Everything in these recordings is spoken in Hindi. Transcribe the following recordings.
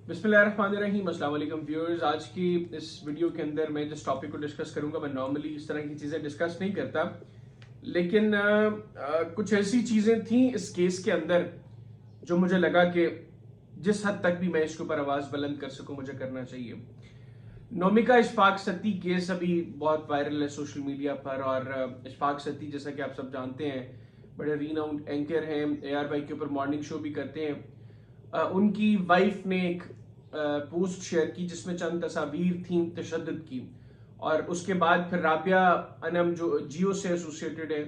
बिस्मिल्लाहिर्रहमानिर्रहीम, अस्सलाम वालेकुम व्यूअर्स। आज की इस वीडियो के अंदर मैं जिस टॉपिक को डिस्कस करूंगा, मैं नॉर्मली इस तरह की चीज़ें डिस्कस नहीं करता, लेकिन कुछ ऐसी चीज़ें थी इस केस के अंदर जो मुझे लगा कि जिस हद तक भी मैं इसके ऊपर आवाज़ बुलंद कर सकूं मुझे करना चाहिए। नोमिका इशफाक सत्ती केस अभी बहुत वायरल है सोशल मीडिया पर, और इशफाक सत्ती जैसा कि आप सब जानते हैं बड़े रीनाउंड एंकर हैं, AR के ऊपर मॉर्निंग शो भी करते हैं। उनकी वाइफ ने एक पोस्ट शेयर की जिसमें चंद तस्वीर थी तशद्दुद की, और उसके बाद फिर राबिया अनम जो जियो से एसोसिएटेड है,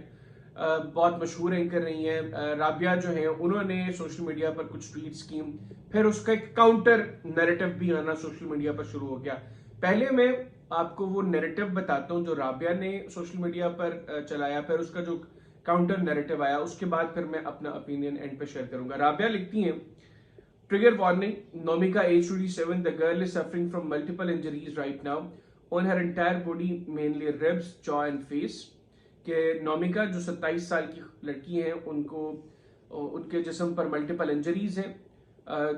बहुत मशहूर एंकर रही हैं। राबिया जो है उन्होंने सोशल मीडिया पर कुछ ट्वीट्स की, फिर उसका एक काउंटर नैरेटिव भी आना सोशल मीडिया पर शुरू हो गया। पहले मैं आपको वो नैरेटिव बताता हूँ जो राबिया ने सोशल मीडिया पर चलाया, फिर उसका जो काउंटर नैरेटिव आया, उसके बाद फिर मैं अपना ओपिनियन एंड पे शेयर करूंगा। राबिया लिखती हैं, trigger warning, Nomika age 27, the girl is suffering from multiple injuries right now on her entire body, mainly ribs, jaw and face। कि नोमिका जो 27 साल की लड़की हैं उनको उनके जिस्म पर मल्टीपल इंजरीज हैं,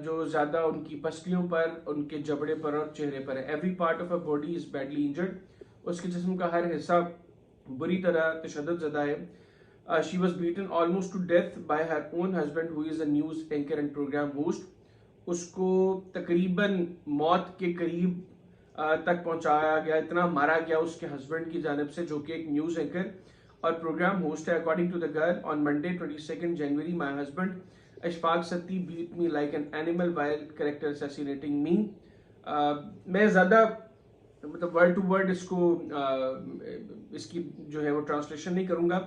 जो ज़्यादा उनकी पसलियों पर, उनके जबड़े पर और चेहरे पर है। Every part of a body is badly injured. उसके जिस्म का हर हिस्सा बुरी तरह तशद्दुद ज़दा है। She was beaten almost to death by her own husband who is a news anchor and programme host. उसको तकरीबन मौत के करीब तक पहुंचाया गया, इतना मारा गया उसके हस्बैंड की जानिब से, जो कि एक न्यूज़ एंकर और प्रोग्राम होस्ट है। According to the girl, on Monday 22 January my husband Ishfaq Satti beat me like an animal while character assassinating me. मैं ज़्यादा मतलब वर्ड टू वर्ड इसकी जो है वो ट्रांसलेशन नहीं करूंगा,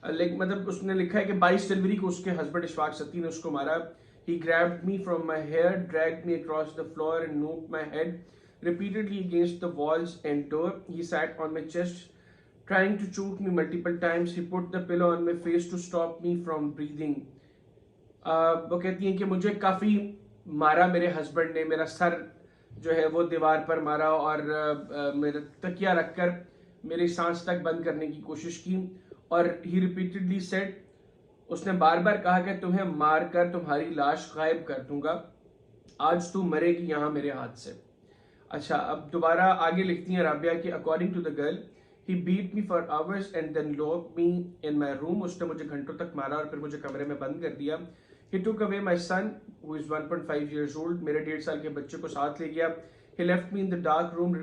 लेकिन मतलब उसने लिखा है कि 22 जनवरी को उसके हस्बैंड इशफाक सत्ती ने उसको मारा। He grabbed me from my hair, dragged me across the floor and knocked my head repeatedly against the walls and door. He sat on my chest, trying to choke me multiple times. He put the pillow on my face to stop me from breathing. वो कहती हैं कि मुझे काफ़ी मारा मेरे हस्बैंड ने, मेरा सर जो है वो दीवार पर मारा और मेरा तकिया रखकर मेरी सांस तक बंद करने की कोशिश की। और ही रिपीटेडली सेड, उसने बार बार कहा कि तुम्हें मारकर तुम्हारी लाश गायब कर दूंगा, आज तू मरेगी यहां मेरे हाथ से। अच्छा, अब दोबारा आगे लिखती हैं राबिया कि according to the girl, he beat me for hours and then lock me in my room. उसने मुझे घंटों तक मारा और फिर मुझे कमरे में बंद कर दिया। He took away my son who is 1.5 years old। मेरे 1.5 साल के बच्चे को साथ ले गया। He left me in the dark room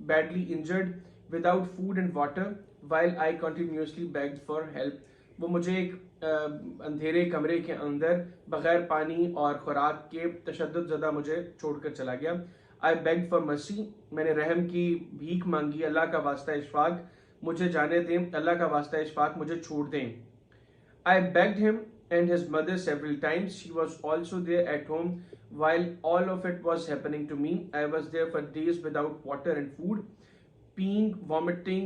badly injured without food and water while I continuously begged for help. वो मुझे एक अंधेरे कमरे के अंदर बगैर पानी और खुराक के तशद्दुद ज़दा मुझे छोड़कर चला गया। आई बेग्ड फॉर मर्सी, मैंने रहम की भीख मांगी, अल्लाह का वास्ता इशफाक मुझे जाने दें, अल्लाह का वास्ता इशफाक मुझे छोड़ दें। I begged him and his mother several times. She was also there at home while all of it was happening to me. I was there for days without water and food, peeing, vomiting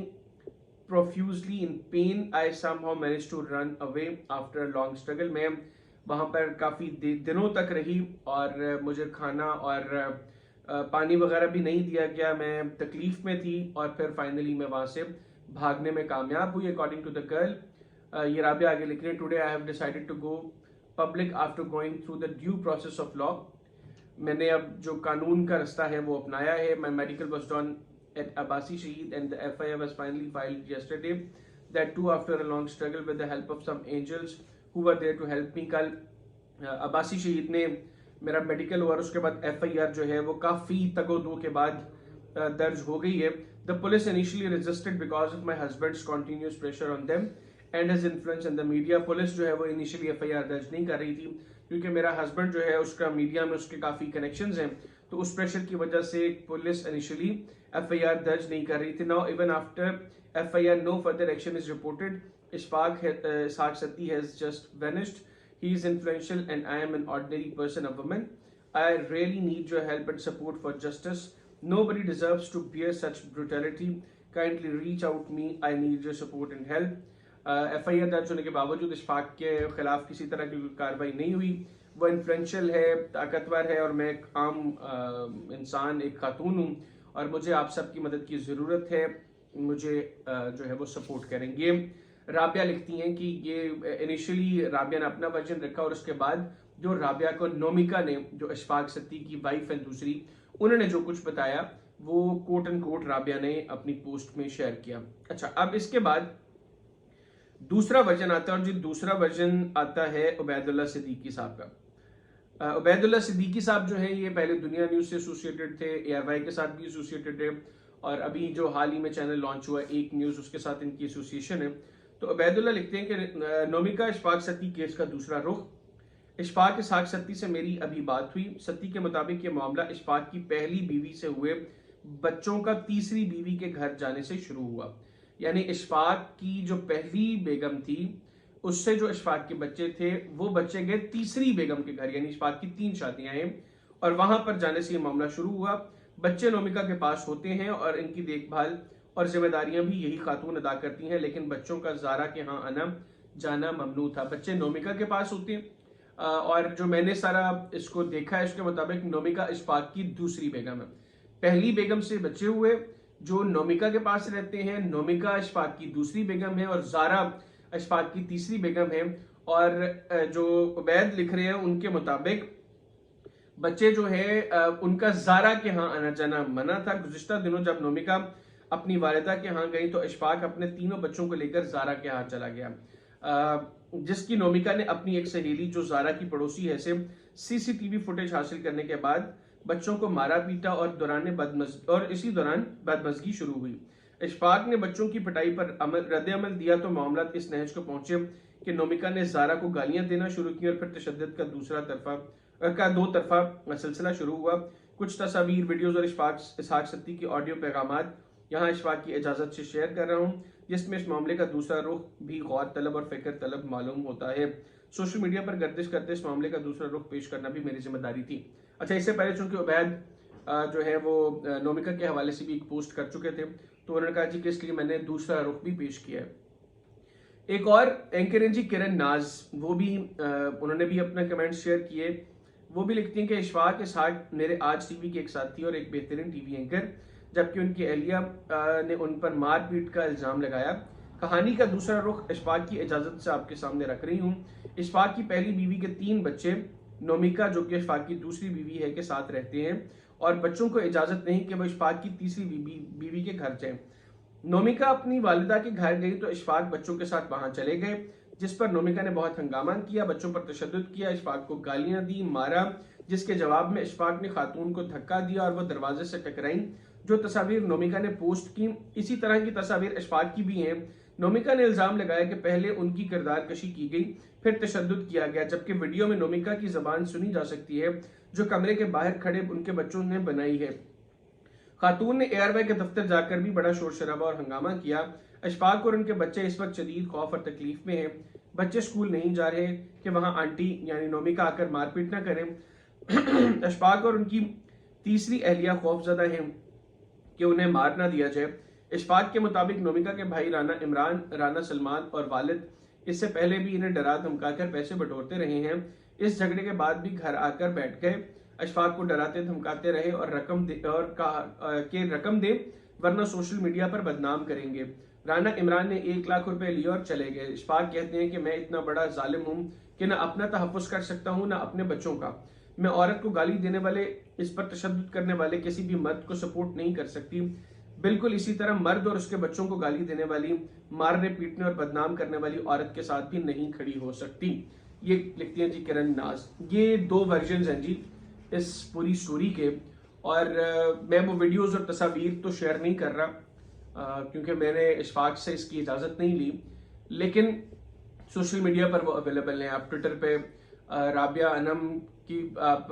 profusely in pain. I somehow managed to run away after a long struggle. मैं वहाँ पर काफ़ी दिनों तक रही और मुझे खाना और पानी वगैरह भी नहीं दिया गया, मैं तकलीफ में थी और फिर फाइनली मैं वहाँ से भागने में कामयाब हुई। अकॉर्डिंग टू द गर्ल, ये राबिया आगे लिख रहे हैं, today I have decided to go public after going through the due process of law. मैंने अब जो कानून का रास्ता है वो अपनाया है। My medical was done at Abbasi Shaheed and the FIR was finally filed yesterday. That too after a long struggle with the help of some angels who were there to help me. कल अब्बासी शहीद ने मेरा मेडिकल हुआ और उसके बाद FIR जो है वो काफ़ी तगोदो के बाद दर्ज हो गई है। The police initially resisted because of my husband's continuous pressure on them and his influence in the media। Police जो है वो इनिशियली FIR दर्ज नहीं कर रही थी क्योंकि मेरा हस्बैंड जो है उसका मीडिया में उसके काफ़ी कनेक्शंस हैं, तो उस प्रेशर की वजह से पुलिस इनिशियली FIR दर्ज नहीं कर रही थी। Now even after FIR no further action is reported. Ishfaq Satti has just vanished. He is influential and I am an ordinary person, a woman. I really need your help and support for justice. Nobody deserves to bear such brutality. Kindly reach out me. I need your support and help. FIR दर्ज होने के बावजूद इशफाक के खिलाफ किसी तरह की कार्रवाई नहीं हुई। वो इन्फ्लुएंशियल है, ताकतवर है और मैं एक आम इंसान, एक खातून हूँ और मुझे आप सबकी मदद की ज़रूरत है। मुझे जो है वो सपोर्ट करेंगे। राबिया लिखती हैं कि ये इनिशियली राबिया ने अपना वर्जन रखा और उसके बाद जो राबिया को नोमिका ने, जो इशफाक सत्ती की वाइफ है दूसरी, उन्होंने जो कुछ बताया वो कोट एंड कोट राबिया ने अपनी पोस्ट में शेयर किया। अच्छा, अब इसके बाद दूसरा वर्जन आता है, और जो दूसरा वर्जन आता है उबैदुल्ला सिद्दीकी साहब का। उबैदुल्ला सिद्दीकी साहब जो है ये पहले दुनिया न्यूज से एसोसिएटेड थे, ARY के साथ भी एसोसिएटेड थे, और अभी जो हाल ही में चैनल लॉन्च हुआ एक न्यूज, उसके साथ इनकी एसोसिएशन है। तो उबैदुल्ला लिखते हैं कि नोमिका इशफाक सत्ती केस का दूसरा रुख। इशफाक इसहाक सत्ती से मेरी अभी बात हुई। सत्ती के मुताबिक ये मामला इशफाक की पहली बीवी से हुए बच्चों का तीसरी बीवी के घर जाने से शुरू हुआ। यानी इशफाक की जो पहली बेगम थी उससे जो इशफाक के बच्चे थे वो बच्चे गए तीसरी बेगम के घर, यानी इशफाक की 3 शादियां हैं, और वहां पर जाने से ये मामला शुरू हुआ। बच्चे नोमिका के पास होते हैं और इनकी देखभाल और जिम्मेदारियां भी यही खातून अदा करती हैं, लेकिन बच्चों का जारा के यहाँ आना जाना ममनू था। बच्चे नोमिका के पास होते हैं, और जो मैंने सारा इसको देखा है उसके मुताबिक नोमिका इशफाक की दूसरी बेगम है। पहली बेगम से बच्चे हुए जो नोमिका के पास रहते हैं, नोमिका इशफाक की दूसरी बेगम है और जारा इशफाक की तीसरी बेगम है। और जो उबैद लिख रहे हैं उनके मुताबिक बच्चे जो है उनका जारा के यहाँ आना जाना मना था। गुज़िश्ता दिनों जब नोमिका अपनी वालिदा के यहाँ गई तो इशफाक अपने तीनों बच्चों को लेकर जारा के यहाँ चला गया, जिसकी नोमिका ने अपनी एक सहेली जो जारा की पड़ोसी है से CCTV फुटेज हासिल करने के बाद बच्चों को मारा पीटा और इसी दौरान बदमज़गी शुरू हुई। इशफाक ने बच्चों की पिटाई पर रद्द अमल दिया तो मामला इस नहज को पहुंचे कि नोमिका ने जारा को गालियां देना शुरू की और फिर तशद्दुद का दो तरफा सिलसिला शुरू हुआ। कुछ तस्वीर, वीडियोज और इसहाक सत्ती की ऑडियो पैगामात यहाँ इशफाक की इजाजत से शेयर कर रहा हूँ, जिसमें इस मामले का दूसरा रुख भी गौर तलब और फिक्र तलब मालूम होता है। सोशल मीडिया पर गर्दिश करते इस मामले का दूसरा रुख पेश करना भी मेरी जिम्मेदारी थी। अच्छा, इससे पहले चूंकि उबैद जो है वो नोमिका के हवाले से भी एक पोस्ट कर चुके थे, तो उन्होंने कहा जी कि इसलिए मैंने दूसरा रुख भी पेश किया है। एक और एंकर हैं जी किरण नाज, वो भी उन्होंने भी अपना कमेंट शेयर किए। वो भी लिखती हैं कि इशफाक इसहाक मेरे आज टीवी के एक साथी और एक बेहतरीन टीवी एंकर, जबकि उनकी अहलिया ने उन पर मारपीट का इल्जाम लगाया। कहानी का दूसरा रुख इशफाक की इजाजत से आपके सामने रख रही हूँ। इशफाक की पहली बीवी के 3 बच्चे नोमिका, जो कि इशफाक की दूसरी बीवी है, के साथ रहते हैं और बच्चों को इजाजत नहीं कि वो इशफाक की तीसरी बीवी के घर जाएं। नोमिका अपनी वालिदा के घर गई तो इशफाक बच्चों के साथ वहां चले गए, जिस पर नोमिका ने बहुत हंगामा किया, बच्चों पर तशद्दुद किया, इशफाक को गालियां दी, मारा, जिसके जवाब में इशफाक ने खातून को धक्का दिया और वो दरवाजे से टकराई। जो तस्वीर नोमिका ने पोस्ट की, इसी तरह की तस्वीर इशफाक की भी हैं। नोमिका ने इल्जाम लगाया कि पहले उनकी किरदार कशी की गई, फिर तशद्दुद किया गया, जबकि वीडियो में नोमिका की जबान सुनी जा सकती है जो कमरे के बाहर खड़े उनके बच्चों ने बनाई है। खातून ने ARY के दफ्तर जाकर भी बड़ा शोर शराबा और हंगामा किया। इशफाक और उनके बच्चे इस वक्त शदीद खौफ और तकलीफ में हैं। बच्चे स्कूल नहीं जा रहे कि वहां आंटी यानी नोमिका आकर मारपीट ना करें। इशफाक और उनकी तीसरी अहलिया खौफजदा हैं कि उन्हें मार ना दिया जाए। इशफाक के मुताबिक नोमिका के भाई राना इमरान, राना सलमान और वालिद इससे पहले भी इन्हें डरा धमकाकर पैसे बटोरते रहे हैं। इस झगड़े के बाद भी घर आकर बैठ गए, इशफाक को डराते धमकाते रहे और रकम दे वरना सोशल मीडिया पर बदनाम करेंगे। राना इमरान ने 1 लाख रुपए लिए और चले गए। इशफाक कहते हैं कि मैं इतना बड़ा जालिम हूं कि ना अपना तहफ़्फ़ुज़ कर सकता हूं ना अपने बच्चों का। मैं औरत को गाली देने वाले, इस पर तशद्दुद करने वाले किसी भी मर्द को सपोर्ट नहीं कर सकती। बिल्कुल इसी तरह मर्द और उसके बच्चों को गाली देने वाली, मारने पीटने और बदनाम करने वाली औरत के साथ भी नहीं खड़ी हो सकती। ये लिखती हैं जी किरण नाज। ये 2 वर्जन हैं जी इस पूरी स्टोरी के, और मैं वो वीडियोस और तस्वीर तो शेयर नहीं कर रहा क्योंकि मैंने इशफाक से इसकी इजाज़त नहीं ली, लेकिन सोशल मीडिया पर वो अवेलेबल हैं। आप ट्विटर पे राबिया अनम की आप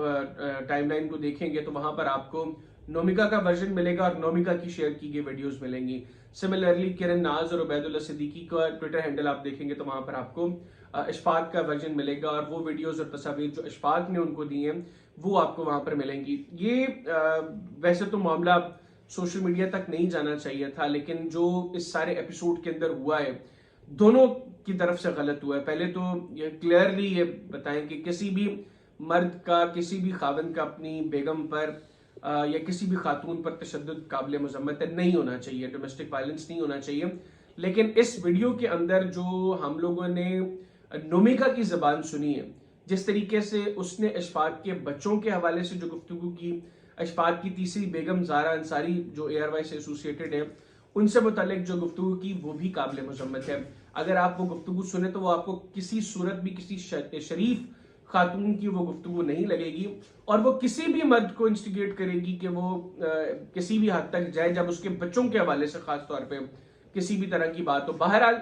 टाइमलाइन को देखेंगे तो वहां पर आपको नोमिका का वर्जन मिलेगा और नोमिका की शेयर की गई वीडियोस मिलेंगी। सिमिलरली किरण नाज और उबैदुल्ला सिद्दीकी का ट्विटर हैंडल आप देखेंगे तो वहां पर आपको इशफाक का वर्जन मिलेगा और वो वीडियोस और तस्वीर जो इशफाक ने उनको दी हैं वो आपको वहां पर मिलेंगी। ये वैसे तो मामला सोशल मीडिया तक नहीं जाना चाहिए था, लेकिन जो इस सारे एपिसोड के अंदर हुआ है दोनों की तरफ से गलत हुआ है। पहले तो ये क्लियरली ये बताएं कि किसी भी मर्द का, किसी भी खावंद का अपनी बेगम पर या किसी भी खातून पर तशद्दुद काबिल मज़म्मत नहीं होना चाहिए, डोमेस्टिक वायलेंस नहीं होना चाहिए। लेकिन इस वीडियो के अंदर जो हम लोगों ने नोमिका की ज़बान सुनी है, जिस तरीके से उसने अशफाक के बच्चों के हवाले से जो गुफ्तगू की, अशफाक की तीसरी बेगम ज़ारा अंसारी जो ARY से एसोसिएटेड है उनसे मुतालिक जो गुफ्तगू की, वो भी काबिल मजम्मत है। अगर आप वो गुफ्तगू सुने तो वो आपको किसी सूरत भी किसी शरीफ खातून की वो गुफ्तगू नहीं लगेगी, और वो किसी भी मर्द को इंस्टिगेट करेगी कि वो किसी भी हद तक जाए, जब उसके बच्चों के हवाले से खास तौर पे किसी भी तरह की बात हो। बहरहाल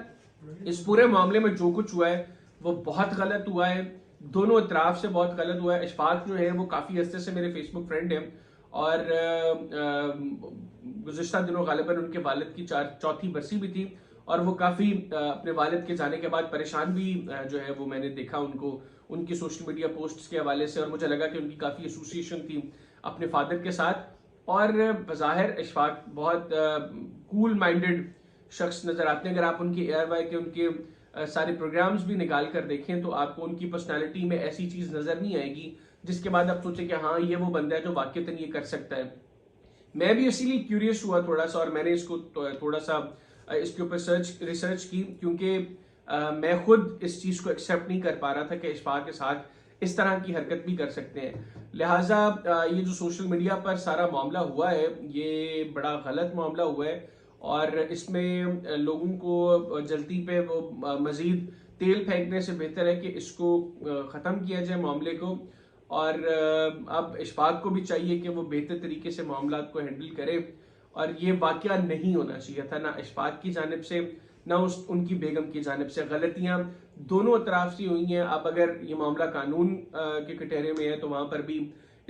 इस पूरे मामले में जो कुछ हुआ है वो बहुत गलत हुआ है, दोनों इतराफ से बहुत गलत हुआ है। अशफाक जो है वो काफ़ी अरसे से मेरे फेसबुक फ्रेंड है, और गुज़िश्ता दिनों गालिबन उनके वालिद की चौथी बरसी भी थी, और वो काफ़ी अपने वालिद के जाने के बाद परेशान भी जो है वो मैंने देखा उनको उनकी सोशल मीडिया पोस्ट्स के हवाले से, और मुझे लगा कि उनकी काफ़ी एसोसिएशन थी अपने फादर के साथ। और बज़ाहिर अशफाक बहुत कूल माइंडेड शख्स नज़र आते हैं। अगर आप उनकी ARY के उनके सारे प्रोग्राम्स भी निकाल कर देखें तो आपको उनकी पर्सनालिटी में ऐसी चीज़ नज़र नहीं आएगी जिसके बाद आप सोचें कि हाँ ये वो बंदा है जो वाकईतन ये कर सकता है। मैं भी इसीलिए क्यूरियस हुआ थोड़ा सा, और मैंने इसको थोड़ा सा इसके ऊपर रिसर्च की, क्योंकि मैं खुद इस चीज़ को एक्सेप्ट नहीं कर पा रहा था कि अशफाक के साथ इस तरह की हरकत भी कर सकते हैं। लिहाजा ये जो सोशल मीडिया पर सारा मामला हुआ है ये बड़ा गलत मामला हुआ है, और इसमें लोगों को जल्दी पे वो मजीद तेल फेंकने से बेहतर है कि इसको ख़त्म किया जाए मामले को। और अब अशफाक को भी चाहिए कि वो बेहतर तरीके से मामला को हैंडल करे, और ये वाकया नहीं होना चाहिए था, ना अशफाक की जानिब से ना उनकी बेगम की जानिब से। गलतियां दोनों तरफ से हुई हैं। अब अगर ये मामला कानून के कटहरे में है तो वहां पर भी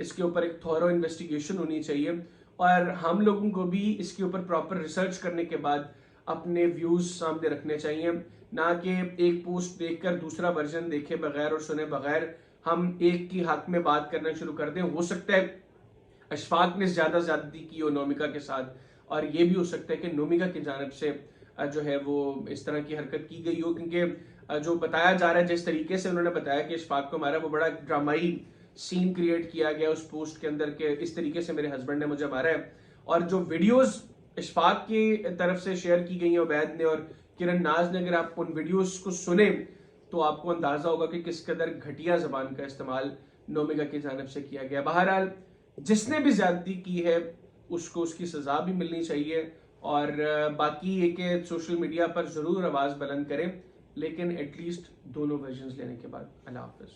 इसके ऊपर एक थॉरो इन्वेस्टिगेशन होनी चाहिए, और हम लोगों को भी इसके ऊपर प्रॉपर रिसर्च करने के बाद अपने व्यूज सामने रखने चाहिए, ना कि एक पोस्ट देखकर दूसरा वर्जन देखे बगैर और सुने बगैर हम एक की हक में बात करना शुरू कर दें। हो सकता है अशफाक ने ज्यादा ज्यादती की हो नोमिका के साथ, और ये भी हो सकता है कि नोमिका की जानब से जो है वो इस तरह की हरकत की गई हो, क्योंकि जो बताया जा रहा है, जिस तरीके से उन्होंने बताया कि अशफाक को मारा, वो बड़ा ड्रामाई सीन क्रिएट किया गया उस पोस्ट के अंदर के इस तरीके से मेरे हस्बैंड ने मुझे मारा है। और जो वीडियोस अशफाक की तरफ से शेयर की गई हैं उबैद ने और किरण नाज ने, अगर आप उन वीडियोस को सुने तो आपको अंदाजा होगा कि किस कदर घटिया जबान का इस्तेमाल नोमिका की जानब से किया गया। बहरहाल जिसने भी ज्यादती की है उसको उसकी सजा भी मिलनी चाहिए, और बाकी ये कि सोशल मीडिया पर जरूर आवाज बुलंद करें, लेकिन एटलीस्ट दोनों वर्जन्स लेने के बाद। अल्लाह हाफिज।